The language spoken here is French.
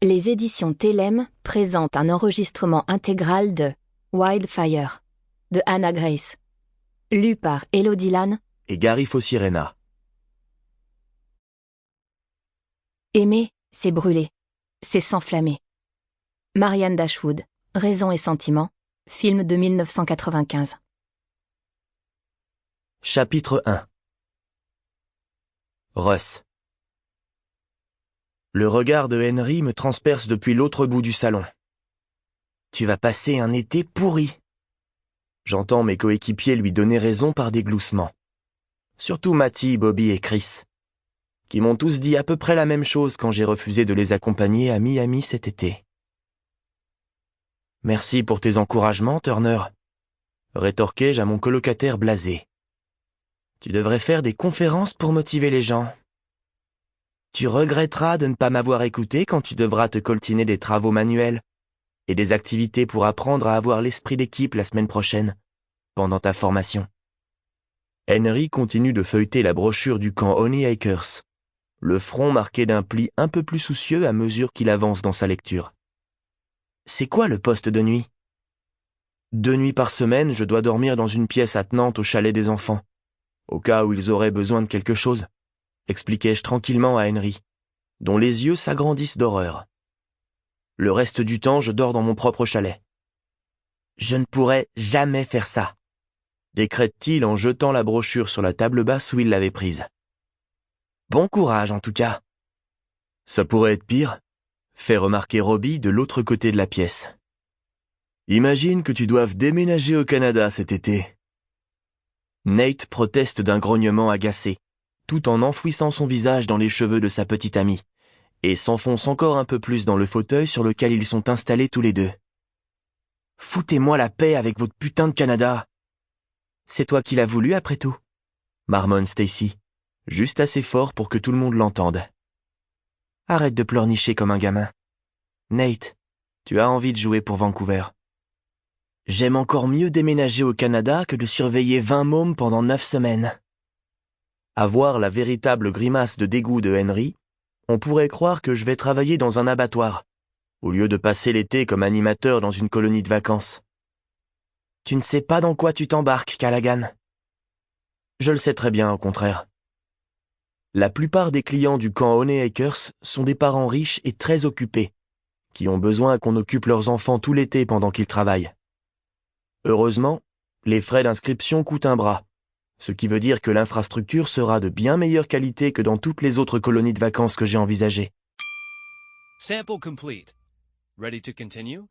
Les éditions Télème présentent un enregistrement intégral de Wildfire de Anna Grace, lu par Elodie Lannes et Gary Fossirena. Aimer, c'est brûler, c'est s'enflammer. Marianne Dashwood, Raison et sentiment, film de 1995. Chapitre 1. Russ. Le regard de Henry me transperce depuis l'autre bout du salon. Tu vas passer un été pourri. J'entends mes coéquipiers lui donner raison par des gloussements. Surtout Matty, Bobby et Chris, qui m'ont tous dit à peu près la même chose quand j'ai refusé de les accompagner à Miami cet été. Merci pour tes encouragements, Turner, rétorquai-je à mon colocataire blasé. Tu devrais faire des conférences pour motiver les gens. Tu regretteras de ne pas m'avoir écouté quand tu devras te coltiner des travaux manuels et des activités pour apprendre à avoir l'esprit d'équipe la semaine prochaine, pendant ta formation. Henry continue de feuilleter la brochure du camp Honey Acres, le front marqué d'un pli un peu plus soucieux à mesure qu'il avance dans sa lecture. C'est quoi le poste de nuit? 2 nuits par semaine, je dois dormir dans une pièce attenante au chalet des enfants, au cas où ils auraient besoin de quelque chose, expliquai-je tranquillement à Henry, dont les yeux s'agrandissent d'horreur. Le reste du temps, je dors dans mon propre chalet. Je ne pourrais jamais faire ça, décrète-t-il en jetant la brochure sur la table basse où il l'avait prise. Bon courage, en tout cas. Ça pourrait être pire, fait remarquer Robbie de l'autre côté de la pièce. Imagine que tu doives déménager au Canada cet été. Nate proteste d'un grognement agacé, tout en enfouissant son visage dans les cheveux de sa petite amie, et s'enfonce encore un peu plus dans le fauteuil sur lequel ils sont installés tous les deux. Foutez-moi la paix avec votre putain de Canada. C'est toi qui l'as voulu après tout, marmonne Stacy, juste assez fort pour que tout le monde l'entende. Arrête de pleurnicher comme un gamin. Nate, tu as envie de jouer pour Vancouver. J'aime encore mieux déménager au Canada que de surveiller 20 mômes pendant 9 semaines. À voir la véritable grimace de dégoût de Henry, on pourrait croire que je vais travailler dans un abattoir, au lieu de passer l'été comme animateur dans une colonie de vacances. Tu ne sais pas dans quoi tu t'embarques, Callaghan. Je le sais très bien, au contraire. La plupart des clients du camp Honey Acres sont des parents riches et très occupés, qui ont besoin qu'on occupe leurs enfants tout l'été pendant qu'ils travaillent. Heureusement, les frais d'inscription coûtent un bras, ce qui veut dire que l'infrastructure sera de bien meilleure qualité que dans toutes les autres colonies de vacances que j'ai envisagées. Sample complete. Ready to continue?